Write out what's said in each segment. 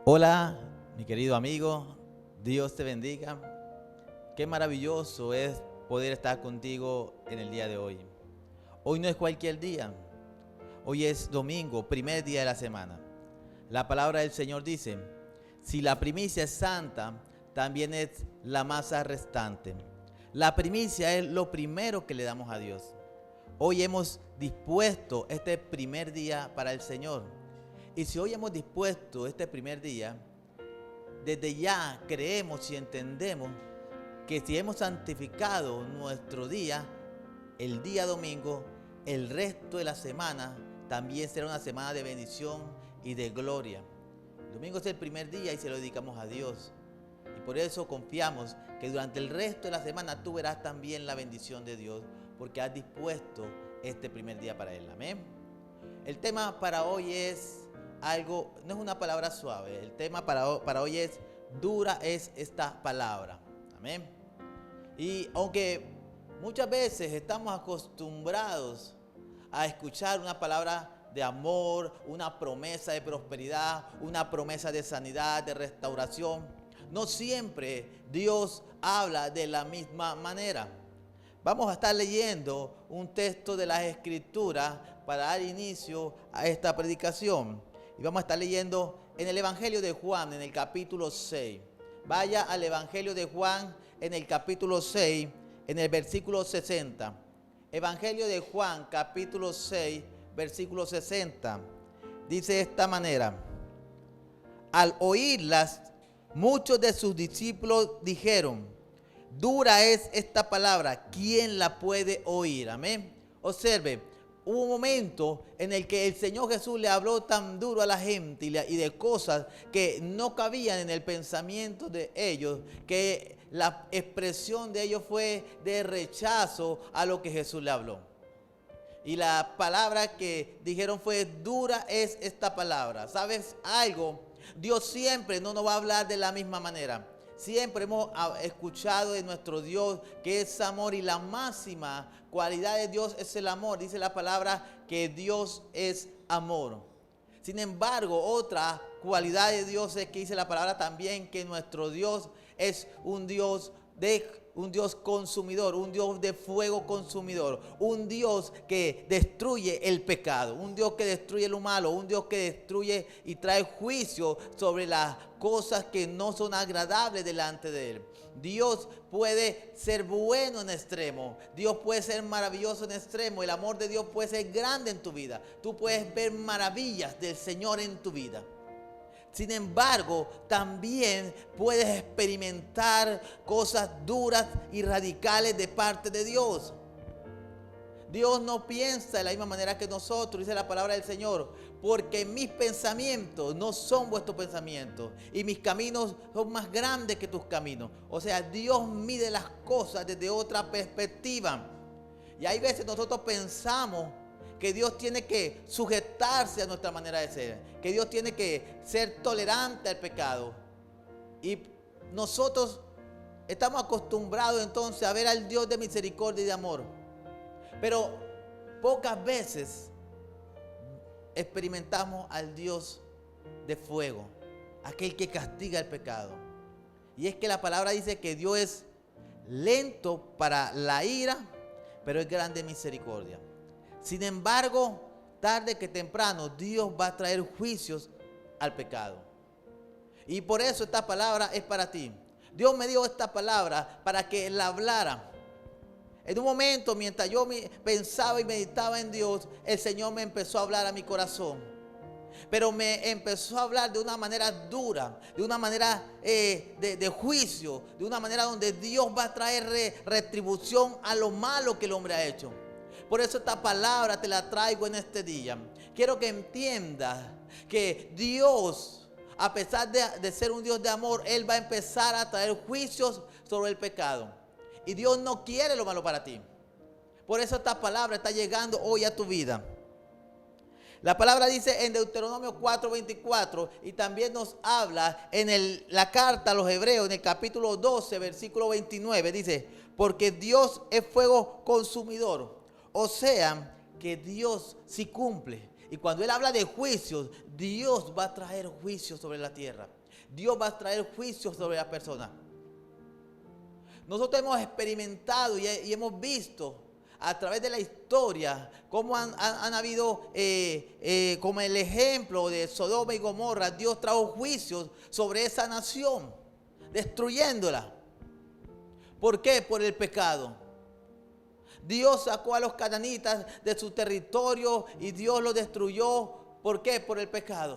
Hola, mi querido amigo, Dios te bendiga. Qué maravilloso es poder estar contigo en el día de hoy. Hoy no es cualquier día, hoy es domingo, primer día de la semana. La palabra del Señor dice, si la primicia es santa, también es la masa restante. La primicia es lo primero que le damos a Dios. Hoy hemos dispuesto este primer día para el Señor. Y si hoy hemos dispuesto este primer día, desde ya creemos y entendemos que si hemos santificado nuestro día, el día domingo, el resto de la semana también será una semana de bendición y de gloria. El domingo es el primer día y se lo dedicamos a Dios. Y por eso confiamos que durante el resto de la semana tú verás también la bendición de Dios, porque has dispuesto este primer día para Él. Amén. El tema para hoy es algo, no es una palabra suave. El tema para hoy es, dura es esta palabra. Amén. Y aunque muchas veces estamos acostumbrados a escuchar una palabra de amor, una promesa de prosperidad, una promesa de sanidad, de restauración, no siempre Dios habla de la misma manera. Vamos a estar leyendo un texto de las Escrituras para dar inicio a esta predicación. Y vamos a estar leyendo en el Evangelio de Juan, en el capítulo 6. Vaya al Evangelio de Juan, en el capítulo 6, en el versículo 60. Evangelio de Juan, capítulo 6, versículo 60. Dice de esta manera: al oírlas, muchos de sus discípulos dijeron, dura es esta palabra, ¿quién la puede oír? Amén. Observe, hubo un momento en el que el Señor Jesús le habló tan duro a la gente y de cosas que no cabían en el pensamiento de ellos, que la expresión de ellos fue de rechazo a lo que Jesús le habló. Y la palabra que dijeron fue, dura es esta palabra. ¿Sabes algo? Dios siempre no nos va a hablar de la misma manera. Siempre hemos escuchado de nuestro Dios que es amor, y la máxima cualidad de Dios es el amor. Dice la palabra que Dios es amor. Sin embargo, otra cualidad de Dios es que dice la palabra también que nuestro Dios es un Dios consumidor, un Dios de fuego consumidor, un Dios que destruye el pecado, un Dios que destruye lo malo, un Dios que destruye y trae juicio sobre las cosas que no son agradables delante de Él. Dios puede ser bueno en extremo, Dios puede ser maravilloso en extremo, el amor de Dios puede ser grande en tu vida, tú puedes ver maravillas del Señor en tu vida. Sin embargo, también puedes experimentar cosas duras y radicales de parte de Dios. Dios no piensa de la misma manera que nosotros, dice la palabra del Señor, porque mis pensamientos no son vuestros pensamientos y mis caminos son más grandes que tus caminos. O sea, Dios mide las cosas desde otra perspectiva. Y hay veces nosotros pensamos que Dios tiene que sujetarse a nuestra manera de ser, que Dios tiene que ser tolerante al pecado. Y nosotros estamos acostumbrados entonces a ver al Dios de misericordia y de amor. Pero pocas veces experimentamos al Dios de fuego, aquel que castiga el pecado. Y es que la palabra dice que Dios es lento para la ira, pero es grande en misericordia. Sin embargo, tarde que temprano, Dios va a traer juicios al pecado. Y por eso esta palabra es para ti. Dios me dio esta palabra para que la hablara. En un momento, mientras yo pensaba y meditaba en Dios, el Señor me empezó a hablar a mi corazón. Pero me empezó a hablar de una manera dura, de una manera de juicio, de una manera donde Dios va a traer retribución a lo malo que el hombre ha hecho. Por eso esta palabra te la traigo en este día. Quiero que entiendas que Dios, a pesar de ser un Dios de amor, Él va a empezar a traer juicios sobre el pecado. Y Dios no quiere lo malo para ti. Por eso esta palabra está llegando hoy a tu vida. La palabra dice en Deuteronomio 4:24, y también nos habla en la carta a los Hebreos, en el capítulo 12, versículo 29, dice, porque Dios es fuego consumidor. O sea, que Dios sí cumple. Y cuando Él habla de juicios, Dios va a traer juicios sobre la tierra. Dios va a traer juicios sobre la persona. Nosotros hemos experimentado y hemos visto a través de la historia cómo han habido, como el ejemplo de Sodoma y Gomorra, Dios trajo juicios sobre esa nación, destruyéndola. ¿Por qué? Por el pecado. Dios sacó a los cananitas de su territorio y Dios los destruyó. ¿Por qué? Por el pecado.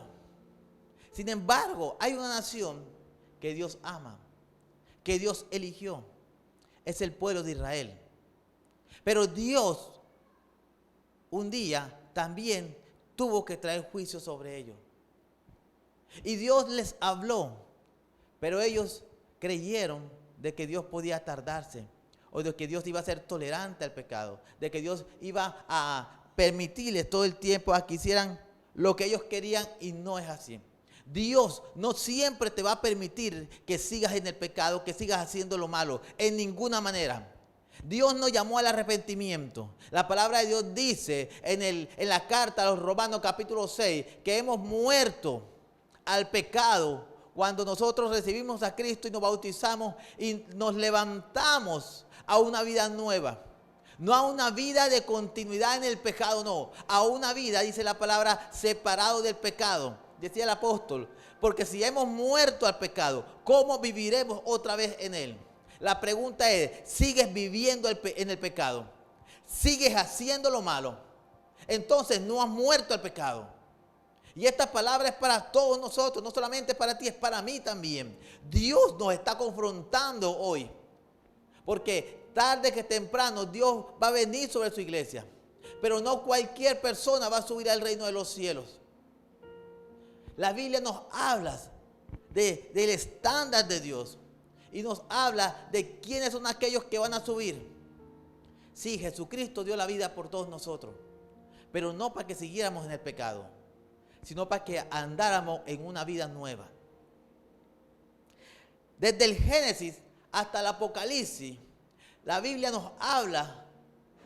Sin embargo, hay una nación que Dios ama, que Dios eligió. Es el pueblo de Israel. Pero Dios un día también tuvo que traer juicio sobre ellos. Y Dios les habló, pero ellos creyeron de que Dios podía tardarse, o de que Dios iba a ser tolerante al pecado, de que Dios iba a permitirles todo el tiempo a que hicieran lo que ellos querían, y no es así. Dios no siempre te va a permitir que sigas en el pecado, que sigas haciendo lo malo, en ninguna manera. Dios nos llamó al arrepentimiento. La palabra de Dios dice en la carta a los Romanos capítulo 6 que hemos muerto al pecado cuando nosotros recibimos a Cristo y nos bautizamos y nos levantamos a una vida nueva. No a una vida de continuidad en el pecado, no. A una vida, dice la palabra, separado del pecado. Decía el apóstol, porque si hemos muerto al pecado, ¿cómo viviremos otra vez en él? La pregunta es, ¿sigues viviendo en el pecado? ¿Sigues haciendo lo malo? Entonces no has muerto al pecado. Y esta palabra es para todos nosotros, no solamente para ti, es para mí también. Dios nos está confrontando hoy, porque tarde que temprano Dios va a venir sobre su iglesia. Pero no cualquier persona va a subir al reino de los cielos. La Biblia nos habla del estándar de Dios. Y nos habla de quiénes son aquellos que van a subir. Sí, Jesucristo dio la vida por todos nosotros. Pero no para que siguiéramos en el pecado, sino para que andáramos en una vida nueva. Desde el Génesis hasta el Apocalipsis, la Biblia nos habla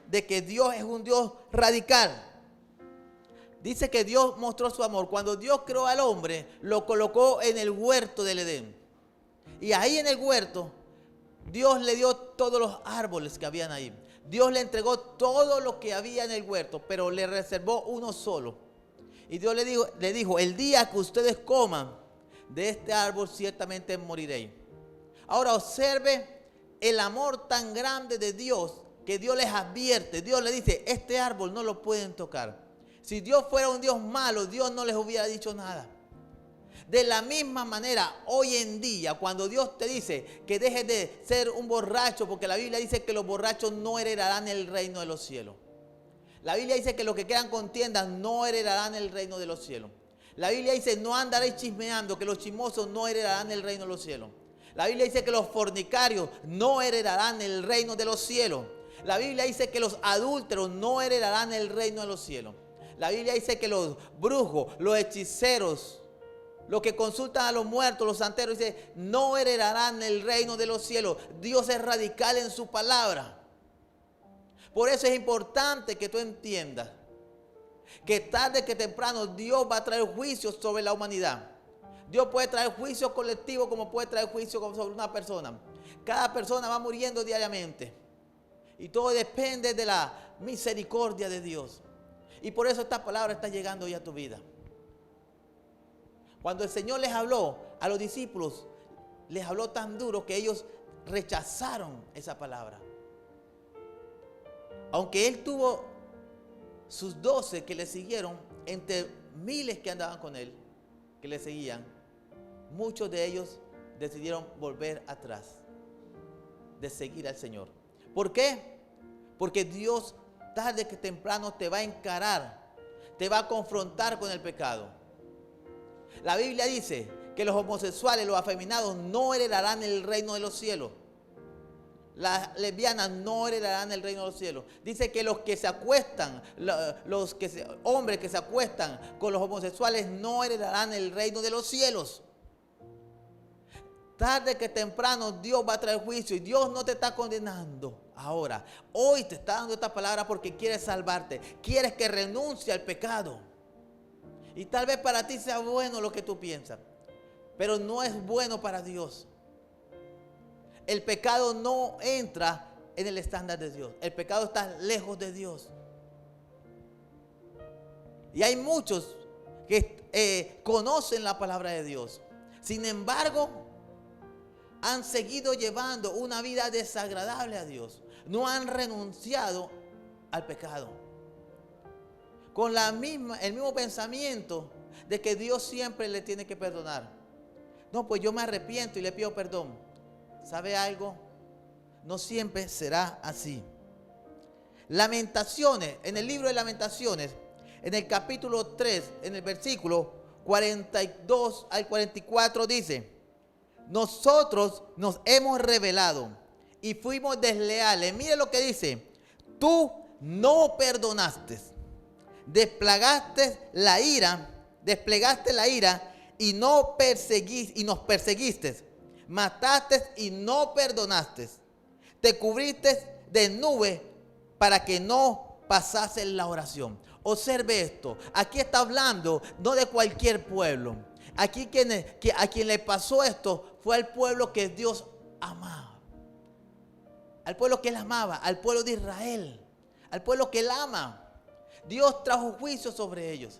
de que Dios es un Dios radical. Dice que Dios mostró su amor. Cuando Dios creó al hombre, lo colocó en el huerto del Edén. Y ahí en el huerto, Dios le dio todos los árboles que habían ahí. Dios le entregó todo lo que había en el huerto, pero le reservó uno solo. Y Dios le dijo, el día que ustedes coman de este árbol, ciertamente moriréis. Ahora observe el amor tan grande de Dios, que Dios les advierte. Dios le dice, este árbol no lo pueden tocar. Si Dios fuera un Dios malo, Dios no les hubiera dicho nada. De la misma manera, hoy en día, cuando Dios te dice que dejes de ser un borracho, porque la Biblia dice que los borrachos no heredarán el reino de los cielos. La Biblia dice que los que quieran contiendas no heredarán el reino de los cielos. La Biblia dice, no andaréis chismeando, que los chismosos no heredarán el reino de los cielos. La Biblia dice que los fornicarios no heredarán el reino de los cielos. La Biblia dice que los adúlteros no heredarán el reino de los cielos. La Biblia dice que los brujos, los hechiceros, los que consultan a los muertos, los santeros, dice, no heredarán el reino de los cielos. Dios es radical en su palabra. Por eso es importante que tú entiendas que tarde que temprano Dios va a traer juicios sobre la humanidad. Dios puede traer juicio colectivo como puede traer juicio sobre una persona. Cada persona va muriendo diariamente. Y todo depende de la misericordia de Dios. Y por eso esta palabra está llegando hoy a tu vida. Cuando el Señor les habló a los discípulos, les habló tan duro que ellos rechazaron esa palabra. Aunque Él tuvo sus 12 que le siguieron, entre miles que andaban con Él, que le seguían, muchos de ellos decidieron volver atrás de seguir al Señor. ¿Por qué? Porque Dios tarde que temprano te va a encarar, te va a confrontar con el pecado. La Biblia dice que los homosexuales, los afeminados no heredarán el reino de los cielos. Las lesbianas no heredarán el reino de los cielos. Dice que los que se acuestan, hombres que se acuestan con los homosexuales no heredarán el reino de los cielos. Tarde que temprano Dios va a traer juicio y Dios no te está condenando ahora. Hoy te está dando esta palabra porque quiere salvarte. Quieres que renuncie al pecado. Y tal vez para ti sea bueno lo que tú piensas, pero no es bueno para Dios. El pecado no entra en el estándar de Dios. El pecado está lejos de Dios. Y hay muchos que conocen la palabra de Dios. Sin embargo, han seguido llevando una vida desagradable a Dios. No han renunciado al pecado. Con el mismo pensamiento de que Dios siempre le tiene que perdonar. No, pues yo me arrepiento y le pido perdón. ¿Sabe algo? No siempre será así. Lamentaciones, en el libro de Lamentaciones, en el capítulo 3, en el versículo 42 al 44 dice: nosotros nos hemos rebelado y fuimos desleales. Mire lo que dice: tú no perdonaste, desplegaste la ira y nos perseguiste, mataste y no perdonaste, te cubriste de nube para que no pasase la oración. Observe esto, aquí está hablando no de cualquier pueblo. Aquí a quien le pasó esto fue al pueblo que Dios amaba, al pueblo que él amaba, al pueblo de Israel, al pueblo que él ama. Dios trajo juicio sobre ellos.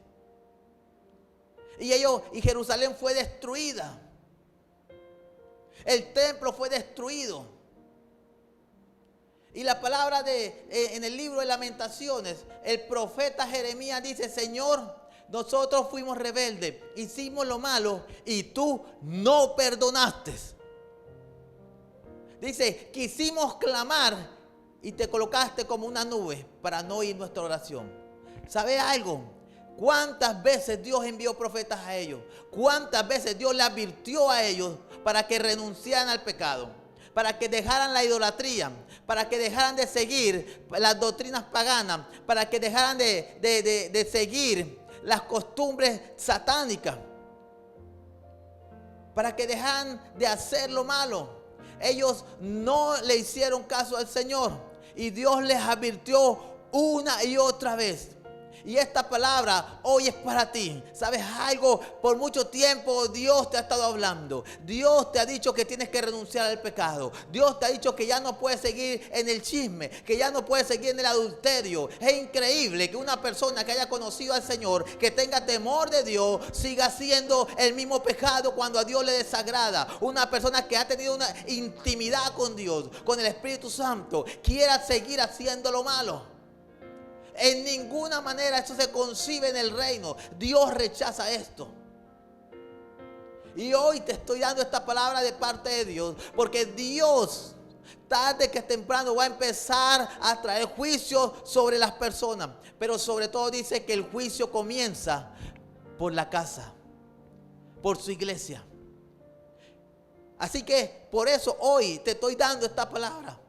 Y Jerusalén fue destruida. El templo fue destruido. Y la palabra en el libro de Lamentaciones, el profeta Jeremías dice: Señor, nosotros fuimos rebeldes, hicimos lo malo y tú no perdonaste. Dice, quisimos clamar y te colocaste como una nube para no oír nuestra oración. ¿Sabe algo? ¿Cuántas veces Dios envió profetas a ellos? ¿Cuántas veces Dios le advirtió a ellos para que renunciaran al pecado? Para que dejaran la idolatría, para que dejaran de seguir las doctrinas paganas, para que dejaran de seguir las costumbres satánicas, para que dejaran de hacer lo malo. Ellos no le hicieron caso al Señor y Dios les advirtió una y otra vez. Y esta palabra hoy es para ti. ¿Sabes algo? Por mucho tiempo Dios te ha estado hablando. Dios te ha dicho que tienes que renunciar al pecado. Dios te ha dicho que ya no puedes seguir en el chisme, que ya no puedes seguir en el adulterio. Es increíble que una persona que haya conocido al Señor, que tenga temor de Dios, siga haciendo el mismo pecado cuando a Dios le desagrada. Una persona que ha tenido una intimidad con Dios, con el Espíritu Santo, quiera seguir haciendo lo malo. En ninguna manera esto se concibe en el reino. Dios rechaza esto. Y hoy te estoy dando esta palabra de parte de Dios, porque Dios, tarde que temprano, va a empezar a traer juicio sobre las personas. Pero sobre todo dice que el juicio comienza por la casa, por su iglesia. Así que por eso hoy te estoy dando esta palabra,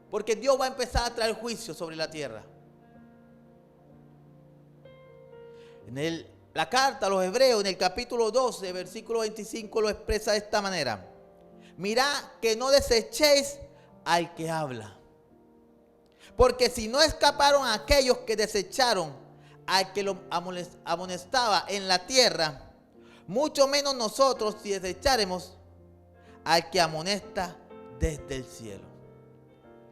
porque Dios va a empezar a traer juicio sobre la tierra. La carta a los Hebreos, en el capítulo 12, versículo 25, lo expresa de esta manera: mirad que no desechéis al que habla, porque si no escaparon aquellos que desecharon al que lo amonestaba en la tierra, mucho menos nosotros si desecharemos al que amonesta desde el cielo.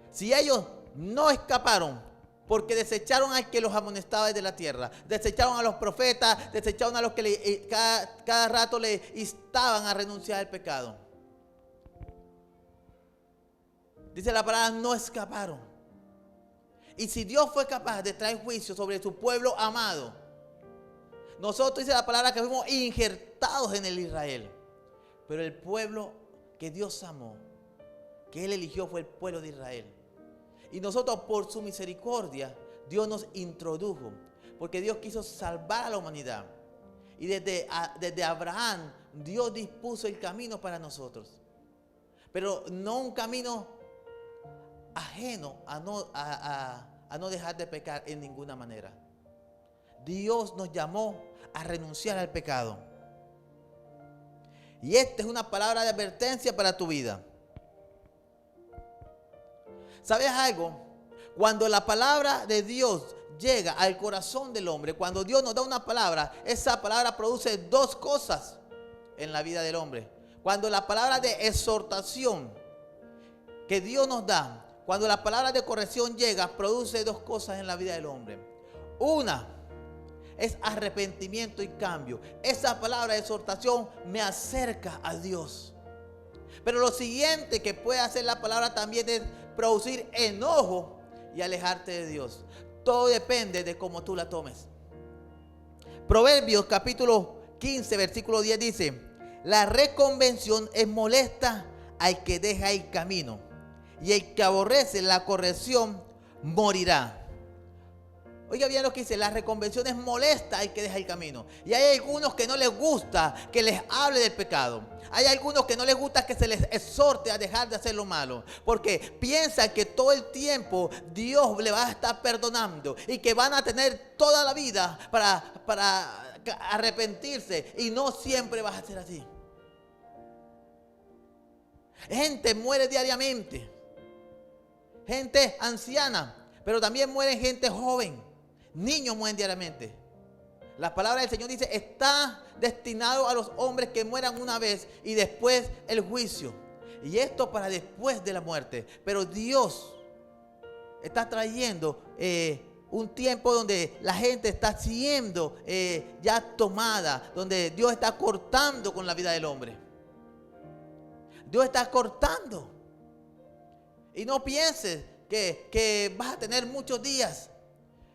Si ellos no escaparon porque desecharon al que los amonestaba desde la tierra, desecharon a los profetas, desecharon a los que cada rato le instaban a renunciar al pecado. Dice la palabra, no escaparon. Y si Dios fue capaz de traer juicio sobre su pueblo amado, nosotros, dice la palabra, que fuimos injertados en el Israel. Pero el pueblo que Dios amó, que Él eligió, fue el pueblo de Israel. Y nosotros, por su misericordia, Dios nos introdujo, porque Dios quiso salvar a la humanidad. Y desde Abraham, Dios dispuso el camino para nosotros. Pero no un camino ajeno a no dejar de pecar en ninguna manera. Dios nos llamó a renunciar al pecado. Y esta es una palabra de advertencia para tu vida. ¿Sabes algo? Cuando la palabra de Dios llega al corazón del hombre, cuando Dios nos da una palabra, esa palabra produce dos cosas en la vida del hombre. Cuando la palabra de exhortación que Dios nos da, cuando la palabra de corrección llega, produce dos cosas en la vida del hombre. Una es arrepentimiento y cambio. Esa palabra de exhortación me acerca a Dios. Pero lo siguiente que puede hacer la palabra también es producir enojo y alejarte de Dios. Todo depende de cómo tú la tomes. Proverbios capítulo 15, versículo 10 dice: la reconvención es molesta al que deja el camino, y el que aborrece la corrección morirá. Oiga bien lo que dice: la reconvención es molesta al que deja el camino. Y hay algunos que no les gusta que les hable del pecado. Hay algunos que no les gusta que se les exhorte a dejar de hacer lo malo, porque piensan que todo el tiempo Dios le va a estar perdonando y que van a tener toda la vida para arrepentirse, y no siempre va a ser así. Gente muere diariamente, gente anciana, pero también muere gente joven. Niños mueren diariamente. La palabra del Señor dice: está destinado a los hombres que mueran una vez y después el juicio. Y esto para después de la muerte. Pero Dios está trayendo un tiempo donde la gente está siendo ya tomada, donde Dios está cortando con la vida del hombre. Dios está cortando. Y no pienses que vas a tener muchos días.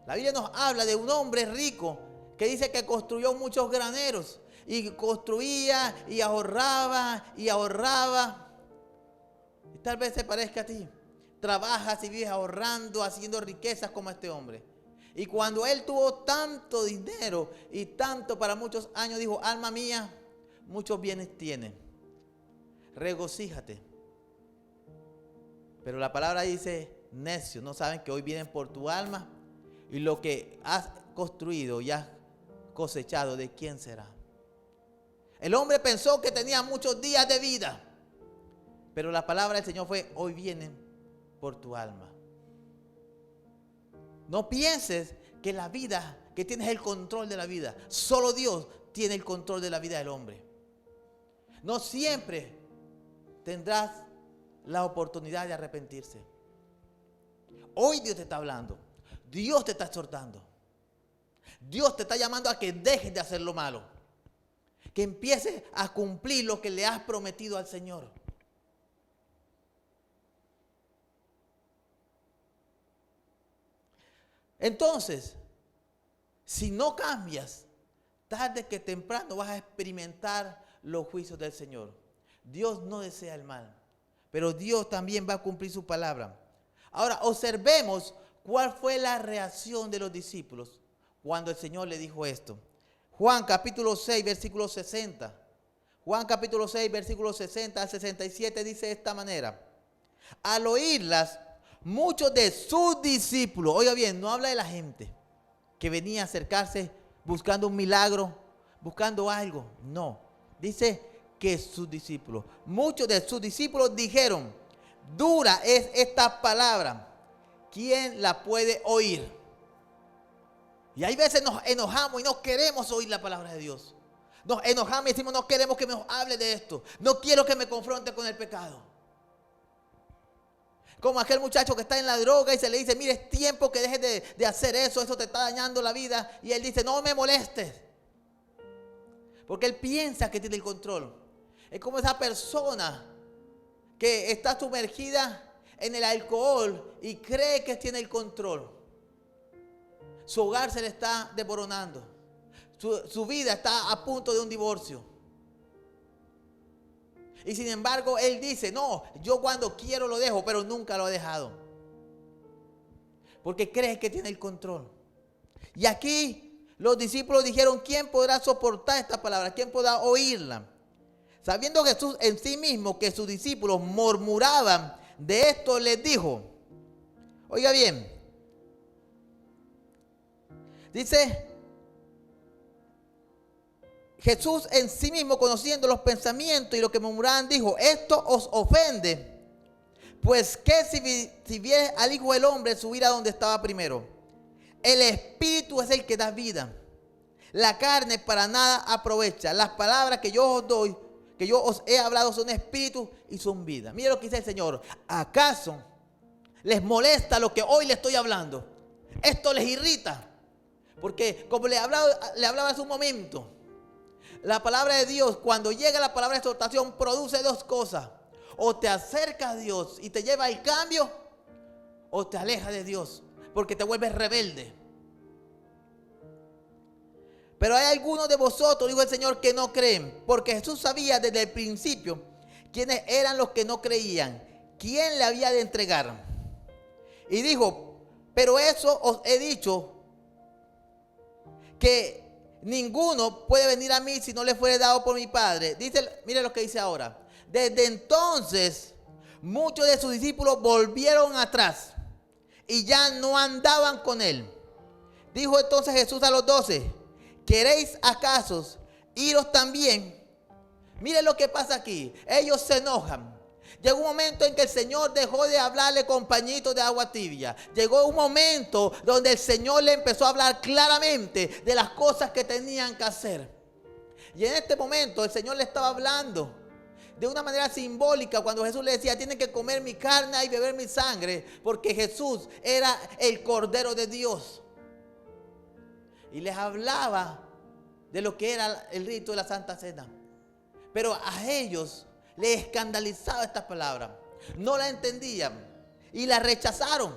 La Biblia nos habla de un hombre rico que dice que construyó muchos graneros, y construía y ahorraba y ahorraba. Y tal vez se parezca a ti. Trabajas y vives ahorrando, haciendo riquezas como este hombre. Y cuando él tuvo tanto dinero y tanto para muchos años, dijo: alma mía, muchos bienes tienes, regocíjate. Pero la palabra dice: necio, no saben que hoy vienen por tu alma, y lo que has construido y has cosechado, ¿de quién será? El hombre pensó que tenía muchos días de vida, pero la palabra del Señor fue: hoy vienen por tu alma. No pienses que la vida, que tienes el control de la vida. Solo Dios tiene el control de la vida del hombre. No siempre tendrás la oportunidad de arrepentirse. Hoy Dios te está hablando. Dios te está exhortando. Dios te está llamando a que dejes de hacer lo malo, que empieces a cumplir lo que le has prometido al Señor. Entonces, si no cambias, tarde que temprano vas a experimentar los juicios del Señor. Dios no desea el mal, pero Dios también va a cumplir su palabra. Ahora, observemos cuál fue la reacción de los discípulos cuando el Señor le dijo esto. Juan capítulo 6, versículo 60. Juan capítulo 6, versículo 60 al 67 dice de esta manera: al oírlas, muchos de sus discípulos, oiga bien, no habla de la gente que venía a acercarse buscando un milagro, buscando algo. No, dice que sus discípulos, muchos de sus discípulos dijeron: dura es esta palabra, ¿quién la puede oír? Y hay veces nos enojamos y no queremos oír la palabra de Dios. Nos enojamos y decimos: no queremos que me hable de esto, no quiero que me confronte con el pecado. Como aquel muchacho que está en la droga y se le dice: mire, es tiempo que dejes de hacer eso, eso te está dañando la vida. Y él dice: no me molestes. Porque él piensa que tiene el control. Es como esa persona que está sumergida en el alcohol y cree que tiene el control. Su hogar se le está desmoronando. Su vida está a punto de un divorcio. Y sin embargo, él dice: no, yo cuando quiero lo dejo, pero nunca lo ha dejado. Porque cree que tiene el control. Y aquí los discípulos dijeron: ¿quién podrá soportar esta palabra? ¿Quién podrá oírla? Sabiendo Jesús en sí mismo que sus discípulos murmuraban de esto, les dijo, oiga bien, dice, Jesús en sí mismo, conociendo los pensamientos y lo que murmuraban, dijo: esto os ofende. Pues que si viere al Hijo del Hombre subir a donde estaba primero. El Espíritu es el que da vida. La carne para nada aprovecha. Las palabras que yo os doy, que yo os he hablado, son espíritu y son vida. Mira lo que dice el Señor. ¿Acaso les molesta lo que hoy les estoy hablando? Esto les irrita. Porque como le hablaba hace un momento, la palabra de Dios, cuando llega la palabra de exhortación, produce dos cosas. O te acerca a Dios y te lleva al cambio, o te aleja de Dios porque te vuelves rebelde. Pero hay algunos de vosotros, dijo el Señor, que no creen, porque Jesús sabía desde el principio quiénes eran los que no creían, quién le había de entregar. Y dijo, pero eso os he dicho, que ninguno puede venir a mí si no le fuere dado por mi Padre. Mire lo que dice ahora. Desde entonces, muchos de sus discípulos volvieron atrás y ya no andaban con él. Dijo entonces Jesús a los 12, ¿queréis acaso iros también? Mire lo que pasa aquí. Ellos se enojan. Llegó un momento en que el Señor dejó de hablarle con pañitos de agua tibia. Llegó un momento donde el Señor le empezó a hablar claramente de las cosas que tenían que hacer. Y en este momento el Señor le estaba hablando de una manera simbólica cuando Jesús le decía, tienen que comer mi carne y beber mi sangre, porque Jesús era el Cordero de Dios. Y les hablaba de lo que era el rito de la Santa Cena. Pero a ellos les escandalizaba estas palabras. No la entendían y la rechazaron.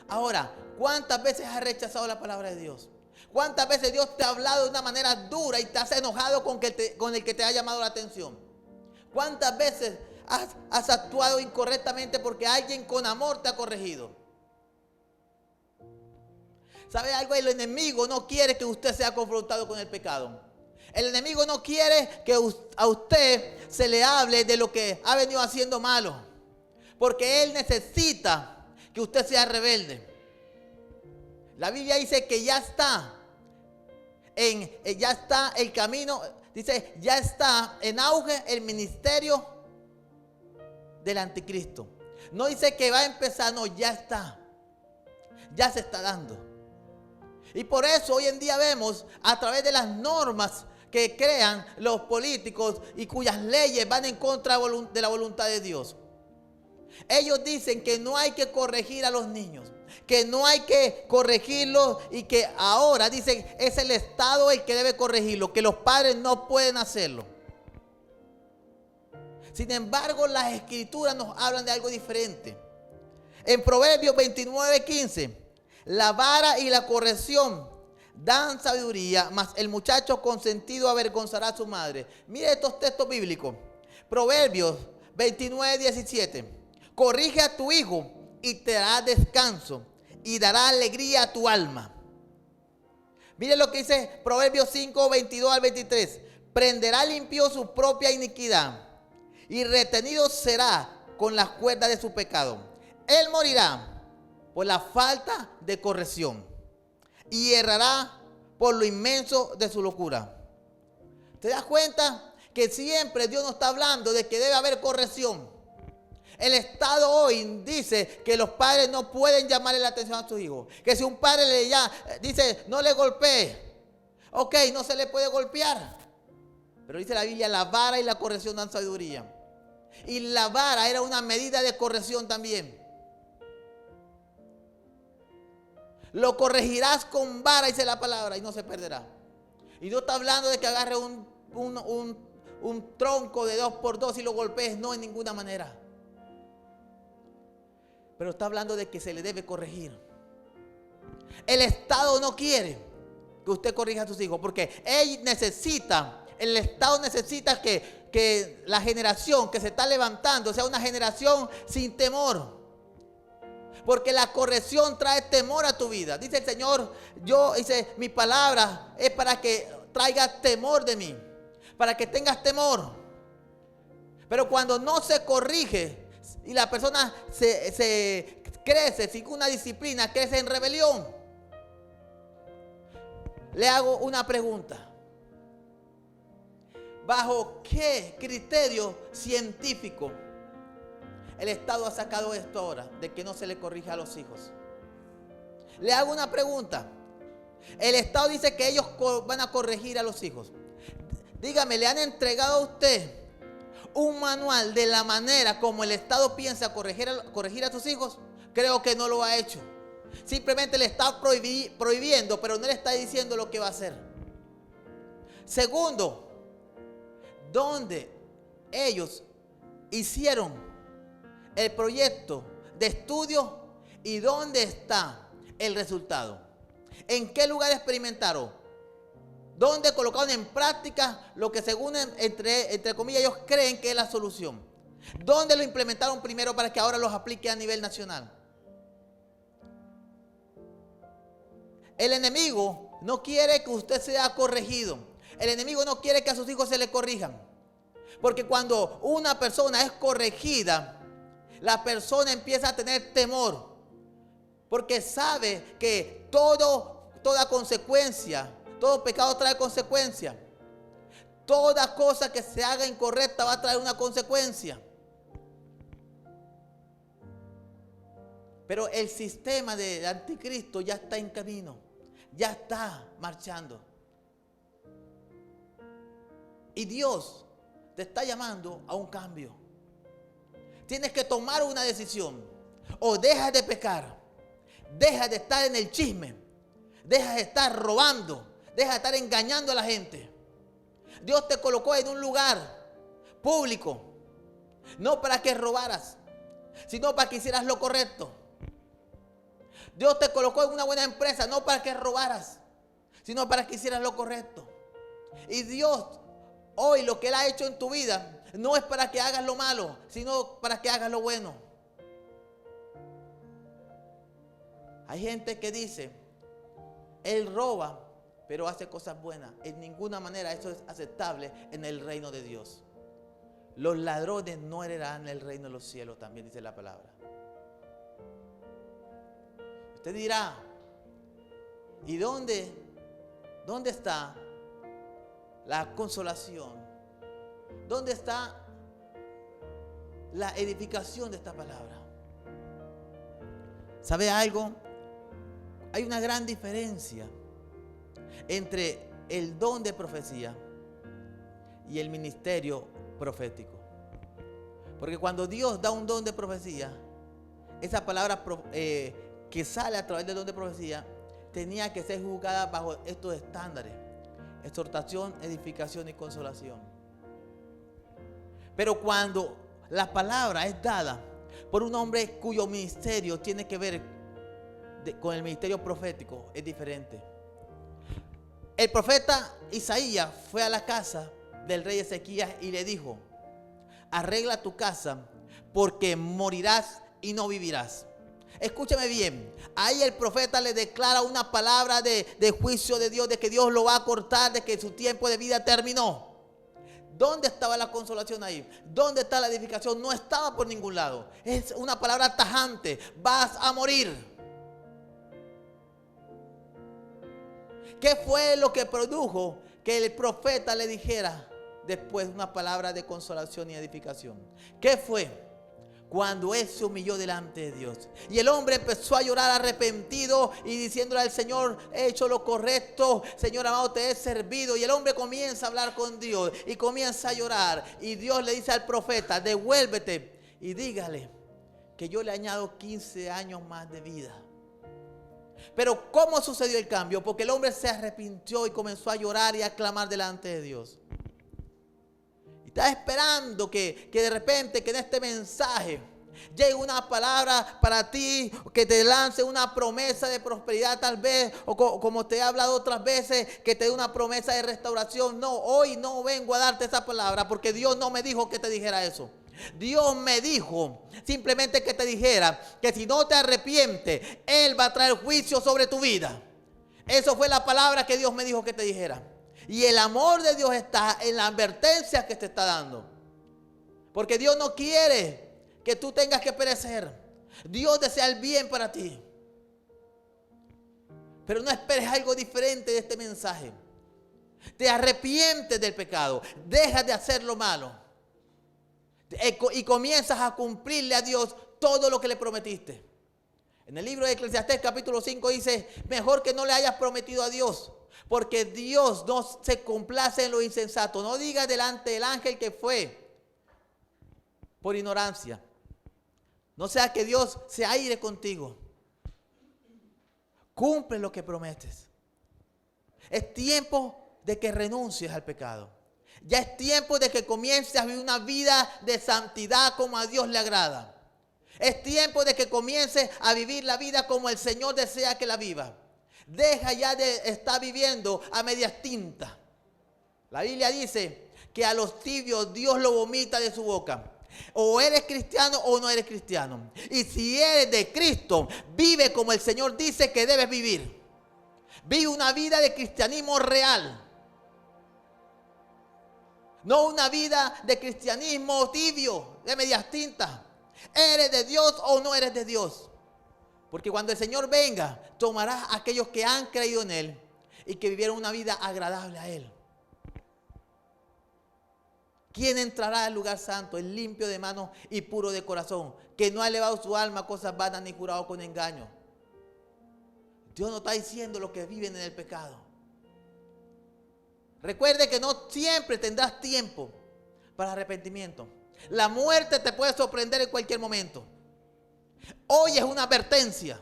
Ahora, ¿cuántas veces has rechazado la palabra de Dios? ¿Cuántas veces Dios te ha hablado de una manera dura y te has enojado con el que te ha llamado la atención? ¿Cuántas veces has actuado incorrectamente porque alguien con amor te ha corregido? ¿Sabe algo? El enemigo no quiere que usted sea confrontado con el pecado. El enemigo no quiere que a usted se le hable de lo que ha venido haciendo malo. Porque él necesita que usted sea rebelde. La Biblia dice que ya está el camino, dice, ya está en auge el ministerio del anticristo. No dice que va a empezar, no, ya está. Ya se está dando. Y por eso hoy en día vemos a través de las normas que crean los políticos y cuyas leyes van en contra de la voluntad de Dios. Ellos dicen que no hay que corregir a los niños, que no hay que corregirlos y que ahora dicen es el Estado el que debe corregirlo, que los padres no pueden hacerlo. Sin embargo, las Escrituras nos hablan de algo diferente. En Proverbios 29:15, la vara y la corrección dan sabiduría, mas el muchacho consentido avergonzará a su madre. Mire estos textos bíblicos. Proverbios 29:17. Corrige a tu hijo y te dará descanso y dará alegría a tu alma. Mire lo que dice Proverbios 5:22-23. Prenderá limpio su propia iniquidad y retenido será con las cuerdas de su pecado. Él morirá por la falta de corrección y errará por lo inmenso de su locura. ¿Te das cuenta? Que siempre Dios nos está hablando de que debe haber corrección. El Estado hoy dice que los padres no pueden llamarle la atención a sus hijos. Que si un padre dice no le golpee, ok, no se le puede golpear. Pero dice la Biblia, la vara y la corrección dan sabiduría. Y la vara era una medida de corrección también. Lo corregirás con vara, dice la palabra, y no se perderá. Y no está hablando de que agarre un tronco de 2x2 y lo golpees, no, en ninguna manera. Pero está hablando de que se le debe corregir. El Estado no quiere que usted corrija a sus hijos, porque el Estado necesita que la generación que se está levantando sea una generación sin temor. Porque la corrección trae temor a tu vida. Dice el Señor, mi palabra es para que traigas temor de mí, para que tengas temor. Pero cuando no se corrige y la persona se crece sin una disciplina, crece en rebelión. Le hago una pregunta. ¿Bajo qué criterio científico el Estado ha sacado esto ahora, de que no se le corrija a los hijos? Le hago una pregunta. El Estado dice que ellos van a corregir a los hijos. Dígame, ¿le han entregado a usted un manual de la manera como el Estado piensa corregir a sus hijos? Creo que no lo ha hecho. Simplemente le está prohibiendo, pero no le está diciendo lo que va a hacer. Segundo, ¿dónde ellos hicieron el proyecto de estudio y dónde está el resultado? ¿En qué lugar experimentaron? ¿Dónde colocaron en práctica lo que según entre comillas ellos creen que es la solución? ¿Dónde lo implementaron primero para que ahora los aplique a nivel nacional? El enemigo no quiere que usted sea corregido. El enemigo no quiere que a sus hijos se le corrijan. Porque cuando una persona es corregida, la persona empieza a tener temor. Porque sabe que toda consecuencia, todo pecado trae consecuencia. Toda cosa que se haga incorrecta va a traer una consecuencia. Pero el sistema del anticristo ya está en camino. Ya está marchando. Y Dios te está llamando a un cambio. Tienes que tomar una decisión. O dejas de pecar. Deja de estar en el chisme. Deja de estar robando. Deja de estar engañando a la gente. Dios te colocó en un lugar público. No para que robaras, sino para que hicieras lo correcto. Dios te colocó en una buena empresa, no para que robaras, sino para que hicieras lo correcto. Y Dios, hoy lo que Él ha hecho en tu vida, no es para que hagas lo malo, sino para que hagas lo bueno. Hay gente que dice, Él roba, pero hace cosas buenas. En ninguna manera eso es aceptable en el reino de Dios. Los ladrones no heredarán el reino de los cielos, también dice la palabra. Usted dirá, ¿y dónde está la consolación? ¿Dónde está la edificación de esta palabra? ¿Sabe algo? Hay una gran diferencia entre el don de profecía y el ministerio profético. Porque cuando Dios da un don de profecía, esa palabra que sale a través del don de profecía tenía que ser juzgada bajo estos estándares: exhortación, edificación y consolación. Pero cuando la palabra es dada por un hombre cuyo ministerio tiene que ver con el ministerio profético, es diferente. El profeta Isaías fue a la casa del rey Ezequías y le dijo: arregla tu casa porque morirás y no vivirás. Escúchame bien, ahí el profeta le declara una palabra de juicio de Dios, de que Dios lo va a cortar, de que su tiempo de vida terminó. ¿Dónde estaba la consolación ahí? ¿Dónde está la edificación? No estaba por ningún lado. Es una palabra tajante: vas a morir. ¿Qué fue lo que produjo que el profeta le dijera después una palabra de consolación y edificación? ¿Qué fue? Cuando él se humilló delante de Dios y el hombre empezó a llorar arrepentido y diciéndole al Señor: he hecho lo correcto, Señor amado, te he servido. Y el hombre comienza a hablar con Dios y comienza a llorar, y Dios le dice al profeta: devuélvete y dígale que yo le añado 15 años más de vida. Pero ¿cómo sucedió el cambio? Porque el hombre se arrepintió y comenzó a llorar y a clamar delante de Dios. Estás esperando que de repente, que en este mensaje llegue una palabra para ti, que te lance una promesa de prosperidad tal vez, o como te he hablado otras veces, que te dé una promesa de restauración. No, hoy no vengo a darte esa palabra, porque Dios no me dijo que te dijera eso. Dios me dijo simplemente que te dijera que si no te arrepientes, Él va a traer juicio sobre tu vida. Eso fue la palabra que Dios me dijo que te dijera. Y el amor de Dios está en la advertencia que te está dando. Porque Dios no quiere que tú tengas que perecer. Dios desea el bien para ti. Pero no esperes algo diferente de este mensaje. Te arrepientes del pecado. Dejas de hacer lo malo. Y comienzas a cumplirle a Dios todo lo que le prometiste. En el libro de Eclesiastés capítulo 5 dice, mejor que no le hayas prometido a Dios, porque Dios no se complace en lo insensato. No digas delante del ángel que fue por ignorancia. No sea que Dios se aire contigo. Cumple lo que prometes. Es tiempo de que renuncies al pecado. Ya es tiempo de que comiences a vivir una vida de santidad como a Dios le agrada. Es tiempo de que comiences a vivir la vida como el Señor desea que la viva. Deja ya de estar viviendo a medias tintas. La Biblia dice que a los tibios Dios lo vomita de su boca. O eres cristiano o no eres cristiano. Y si eres de Cristo, vive como el Señor dice que debes vivir. Vive una vida de cristianismo real. No una vida de cristianismo tibio, de medias tintas. ¿Eres de Dios o no eres de Dios? Porque cuando el Señor venga, tomará a aquellos que han creído en Él y que vivieron una vida agradable a Él. ¿Quién entrará al lugar santo? El limpio de manos y puro de corazón, que no ha elevado su alma a cosas vanas ni jurado con engaño. Dios no está diciendo los que viven en el pecado. Recuerde que no siempre tendrás tiempo para arrepentimiento. La muerte te puede sorprender en cualquier momento. Hoy es una advertencia.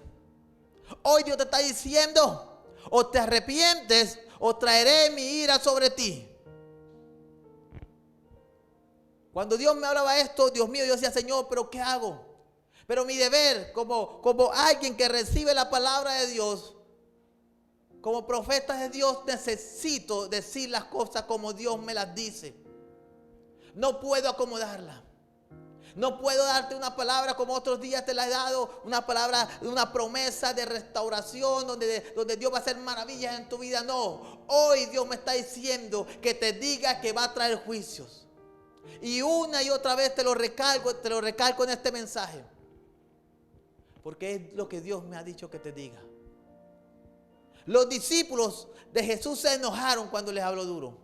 Hoy Dios te está diciendo, o te arrepientes o traeré mi ira sobre ti. Cuando Dios me hablaba esto, Dios mío, yo decía, Señor, ¿pero qué hago? Pero mi deber como alguien que recibe la palabra de Dios, como profeta de Dios, necesito decir las cosas como Dios me las dice. No puedo acomodarla. No puedo darte una palabra como otros días te la he dado, una palabra, una promesa de restauración donde Dios va a hacer maravillas en tu vida. No, hoy Dios me está diciendo que te diga que va a traer juicios. Y una y otra vez te lo recalco en este mensaje. Porque es lo que Dios me ha dicho que te diga. Los discípulos de Jesús se enojaron cuando les habló duro.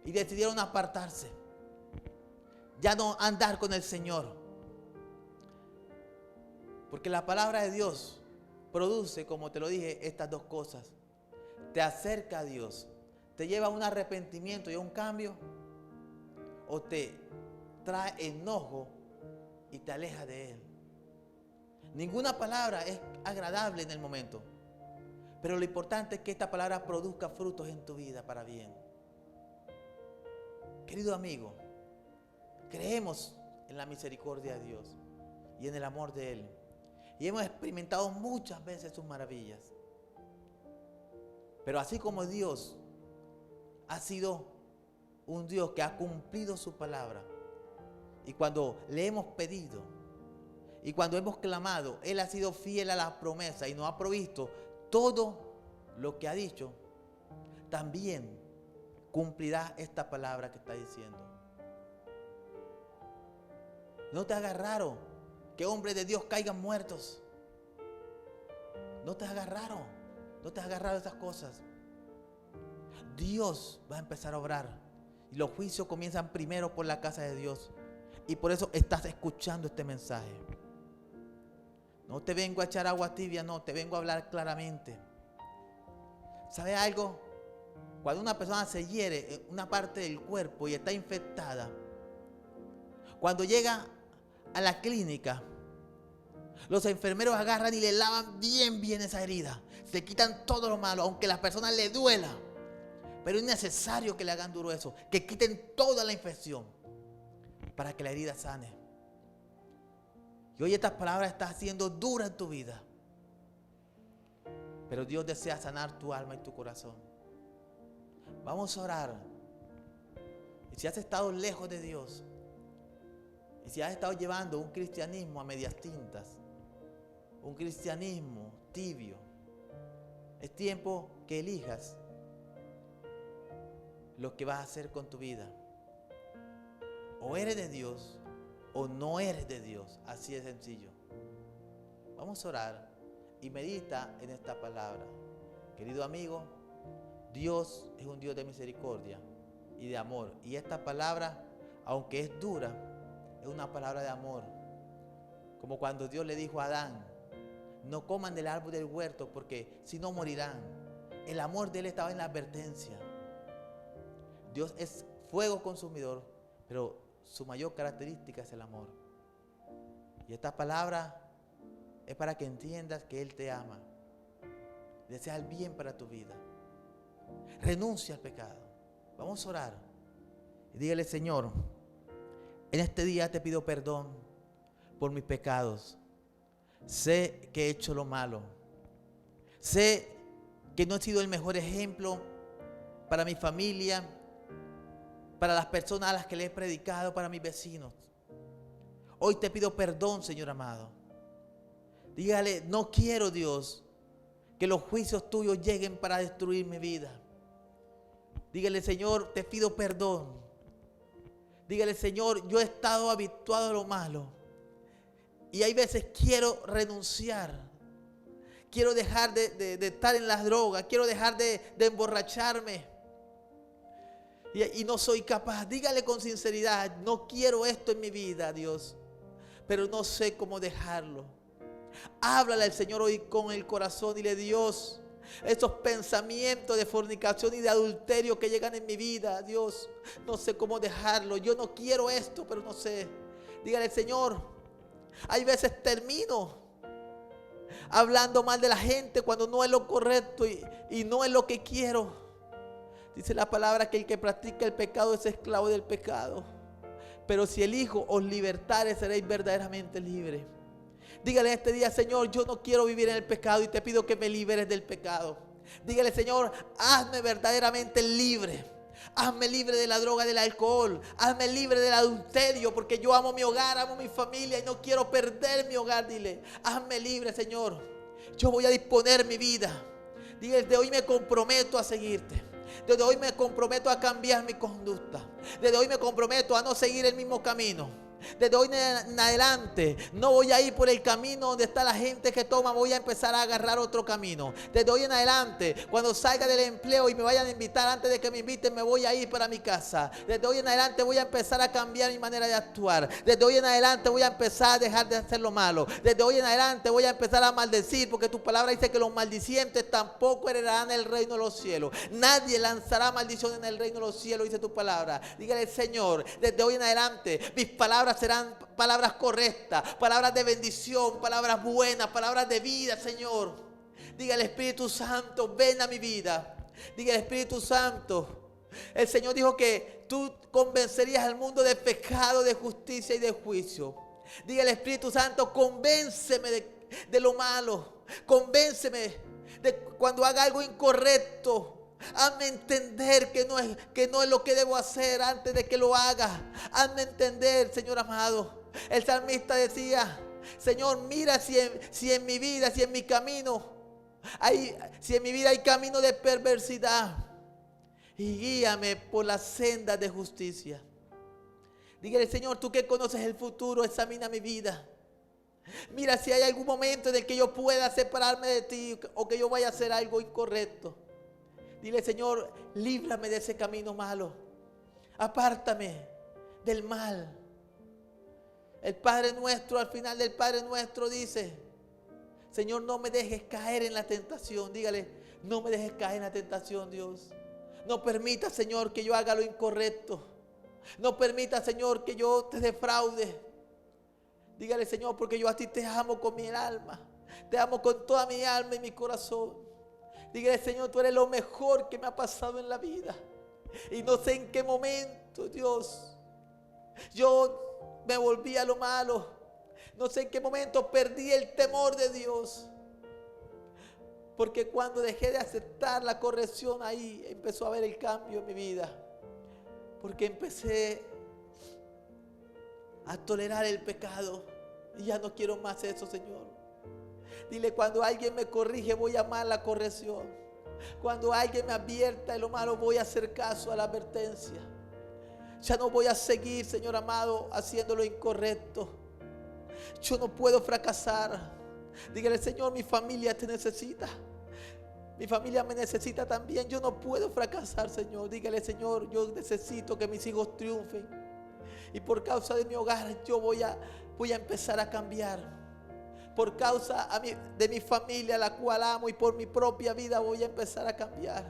Y decidieron apartarse. Ya no andar con el Señor. Porque la palabra de Dios produce, como te lo dije, estas dos cosas. Te acerca a Dios. Te lleva a un arrepentimiento y a un cambio. O te trae enojo y te aleja de Él. Ninguna palabra es agradable en el momento. Pero lo importante es que esta palabra produzca frutos en tu vida para bien. Querido amigo, creemos en la misericordia de Dios y en el amor de Él. Y hemos experimentado muchas veces sus maravillas. Pero así como Dios ha sido un Dios que ha cumplido su palabra, y cuando le hemos pedido y cuando hemos clamado, Él ha sido fiel a la promesa y nos ha provisto todo lo que ha dicho, también cumplirá esta palabra que está diciendo. No te hagas raro que hombres de Dios caigan muertos. No te hagas raro. No te hagas raro esas cosas. Dios va a empezar a obrar. Y los juicios comienzan primero por la casa de Dios. Y por eso estás escuchando este mensaje. No te vengo a echar agua tibia, no. Te vengo a hablar claramente. ¿Sabe algo? Cuando una persona se hiere en una parte del cuerpo y está infectada, cuando llega a la clínica, los enfermeros agarran y le lavan bien esa herida. Se quitan todo lo malo, aunque a la persona le duela. Pero es necesario que le hagan duro eso, que quiten toda la infección para que la herida sane. Y hoy estas palabras están siendo duras en tu vida. Pero Dios desea sanar tu alma y tu corazón. Vamos a orar. Y si has estado lejos de Dios, y si has estado llevando un cristianismo a medias tintas, un cristianismo tibio, es tiempo que elijas lo que vas a hacer con tu vida. O eres de Dios o no eres de Dios. Así de sencillo. Vamos a orar y medita en esta palabra. Querido amigo, Dios es un Dios de misericordia y de amor. Y esta palabra, aunque es dura, es una palabra de amor. Como cuando Dios le dijo a Adán, no coman del árbol del huerto porque si no morirán. El amor de Él estaba en la advertencia. Dios es fuego consumidor, pero su mayor característica es el amor. Y esta palabra es para que entiendas que Él te ama. Desea el bien para tu vida. Renuncia al pecado. Vamos a orar. Y dígale: Señor, en este día te pido perdón por mis pecados. Sé que he hecho lo malo. Sé que no he sido el mejor ejemplo para mi familia, para las personas a las que le he predicado, para mis vecinos. Hoy te pido perdón, Señor amado. Dígale: no quiero, Dios, que los juicios tuyos lleguen para destruir mi vida. Dígale: Señor, te pido perdón. Dígale: Señor, yo he estado habituado a lo malo. Y hay veces quiero renunciar. Quiero dejar de estar en las drogas. Quiero dejar de emborracharme. Y no soy capaz. Dígale con sinceridad: no quiero esto en mi vida, Dios. Pero no sé cómo dejarlo. Háblale al Señor hoy con el corazón. Dile: Dios, esos pensamientos de fornicación y de adulterio que llegan en mi vida, Dios, no sé cómo dejarlo. Yo no quiero esto, pero no sé. Dígale: Señor, hay veces termino hablando mal de la gente cuando no es lo correcto y no es lo que quiero. Dice la palabra que el que practica el pecado es esclavo del pecado. Pero si el Hijo os libertare, seréis verdaderamente libres. Dígale este día: Señor, yo no quiero vivir en el pecado y te pido que me liberes del pecado. Dígale: Señor, hazme verdaderamente libre. Hazme libre de la droga, del alcohol. Hazme libre del adulterio, porque yo amo mi hogar, amo mi familia y no quiero perder mi hogar. Dile: hazme libre, Señor. Yo voy a disponer mi vida. Dile: desde hoy me comprometo a seguirte. Desde hoy me comprometo a cambiar mi conducta. Desde hoy me comprometo a no seguir el mismo camino. Desde hoy en adelante no voy a ir por el camino donde está la gente que toma. Voy a empezar a agarrar otro camino. Desde hoy en adelante, cuando salga del empleo y me vayan a invitar, antes de que me inviten, me voy a ir para mi casa. Desde hoy en adelante voy a empezar a cambiar mi manera de actuar. Desde hoy en adelante voy a empezar a dejar de hacer lo malo. Desde hoy en adelante voy a empezar a maldecir, porque tu palabra dice que los maldicientes tampoco heredarán el reino de los cielos. Nadie lanzará maldición en el reino de los cielos, dice tu palabra. Dígale: Señor, desde hoy en adelante mis palabras serán palabras correctas, palabras de bendición, palabras buenas, palabras de vida, Señor. Dígale: Espíritu Santo, ven a mi vida. Dígale: Espíritu Santo, el Señor dijo que tú convencerías al mundo de pecado, de justicia y de juicio. Dígale: Espíritu Santo, convénceme de lo malo. Convénceme de cuando haga algo incorrecto. Hazme entender que no es lo que debo hacer antes de que lo haga. Hazme entender, Señor amado. El salmista decía: Señor, mira si en mi vida, si en mi camino si en mi vida hay camino de perversidad, y guíame por las sendas de justicia. Dígale: Señor, tú que conoces el futuro, examina mi vida. Mira si hay algún momento en el que yo pueda separarme de ti o que yo vaya a hacer algo incorrecto. Dile: Señor, líbrame de ese camino malo. Apártame del mal. El Padre Nuestro, al final del Padre Nuestro dice: Señor, no me dejes caer en la tentación. Dígale: no me dejes caer en la tentación, Dios. No permita, Señor, que yo haga lo incorrecto. No permita, Señor, que yo te defraude. Dígale: Señor, porque yo a ti te amo con mi alma. Te amo con toda mi alma y mi corazón. Dígale: Señor, tú eres lo mejor que me ha pasado en la vida. Y no sé en qué momento, Dios, yo me volví a lo malo. No sé en qué momento perdí el temor de Dios. Porque cuando dejé de aceptar la corrección, ahí empezó a haber el cambio en mi vida. Porque empecé a tolerar el pecado. Y ya no quiero más eso, Señor. Dile: cuando alguien me corrige, voy a amar la corrección. Cuando alguien me advierta de lo malo, voy a hacer caso a la advertencia. Ya no voy a seguir, Señor amado, haciendo lo incorrecto. Yo no puedo fracasar. Dígale: Señor, mi familia te necesita. Mi familia me necesita también. Yo no puedo fracasar, Señor. Dígale: Señor, yo necesito que mis hijos triunfen. Y por causa de mi hogar, yo voy a empezar a cambiar. por causa de mi familia, la cual amo, y por mi propia vida voy a empezar a cambiar.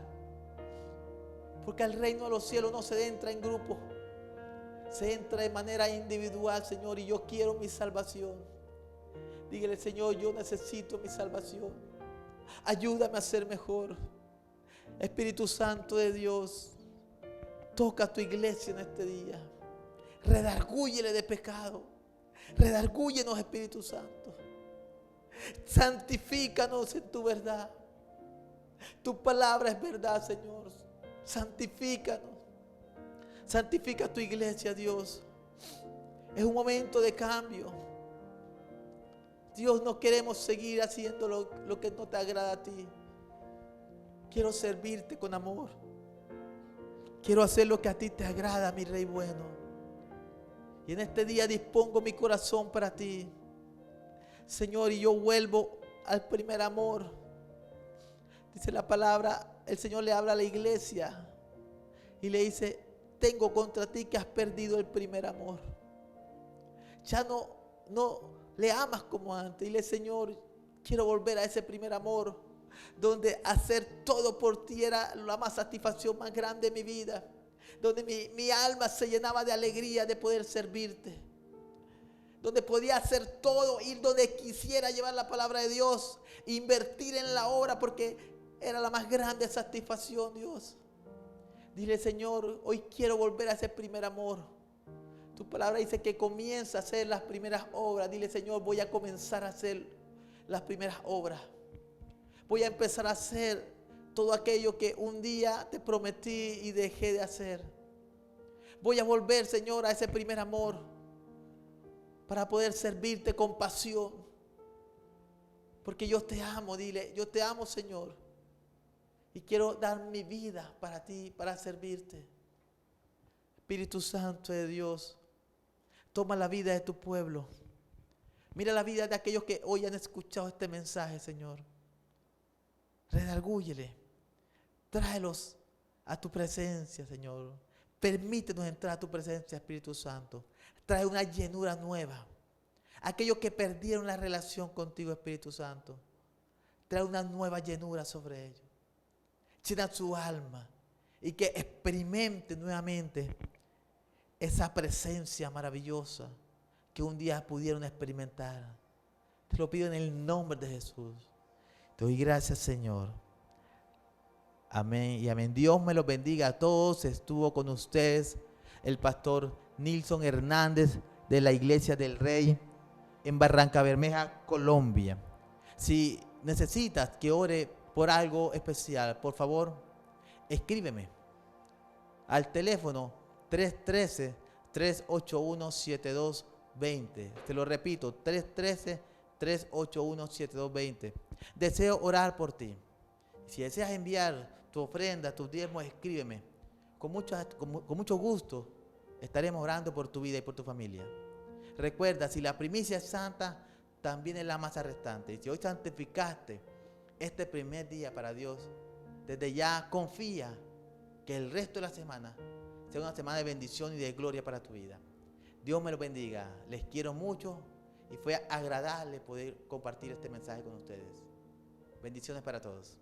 Porque al reino de los cielos no se entra en grupo, se entra de manera individual, Señor, y yo quiero mi salvación. Dígale, Señor, yo necesito mi salvación. Ayúdame a ser mejor. Espíritu Santo de Dios, toca a tu iglesia en este día. Redargúyele de pecado. Redargúyenos, Espíritu Santo. Santifícanos en tu verdad. Tu palabra es verdad, Señor. Santifícanos. Santifica tu iglesia, Dios. Es un momento de cambio. Dios, no queremos seguir haciendo lo que no te agrada a ti. Quiero servirte con amor. Quiero hacer lo que a ti te agrada, mi Rey bueno. Y en este día dispongo mi corazón para ti, Señor, y yo vuelvo al primer amor. Dice la palabra, el Señor le habla a la iglesia y le dice: tengo contra ti que has perdido el primer amor. Ya no le amas como antes. Dile: Señor, quiero volver a ese primer amor, donde hacer todo por ti era la más satisfacción más grande de mi vida, donde mi alma se llenaba de alegría de poder servirte, donde podía hacer todo, ir donde quisiera, llevar la palabra de Dios, invertir en la obra, porque era la más grande satisfacción, Dios. Dile: Señor, hoy quiero volver a ese primer amor. Tu palabra dice que comienza a hacer las primeras obras. Dile: Señor, voy a comenzar a hacer las primeras obras. Voy a empezar a hacer todo aquello que un día te prometí y dejé de hacer. Voy a volver, Señor, a ese primer amor, para poder servirte con pasión. Porque yo te amo. Dile: yo te amo, Señor, y quiero dar mi vida para ti, para servirte. Espíritu Santo de Dios, toma la vida de tu pueblo. Mira la vida de aquellos que hoy han escuchado este mensaje, Señor. Redargúyele. Tráelos a tu presencia, Señor. Permítenos entrar a tu presencia, Espíritu Santo. Trae una llenura nueva. Aquellos que perdieron la relación contigo, Espíritu Santo, trae una nueva llenura sobre ellos. Llena su alma y que experimente nuevamente esa presencia maravillosa que un día pudieron experimentar. Te lo pido en el nombre de Jesús. Te doy gracias, Señor. Amén y amén. Dios me los bendiga a todos. Estuvo con ustedes el pastor Nilson Hernández de la Iglesia del Rey en Barrancabermeja, Colombia. Si necesitas que ore por algo especial, por favor, escríbeme al teléfono 313-381-7220. Te lo repito, 313-381-7220. Deseo orar por ti. Si deseas enviar tu ofrenda, tus diezmos, escríbeme. Con mucho gusto estaremos orando por tu vida y por tu familia. Recuerda, si la primicia es santa, también es la masa restante. Y si hoy santificaste este primer día para Dios, desde ya confía que el resto de la semana sea una semana de bendición y de gloria para tu vida. Dios me lo bendiga. Les quiero mucho y fue agradable poder compartir este mensaje con ustedes. Bendiciones para todos.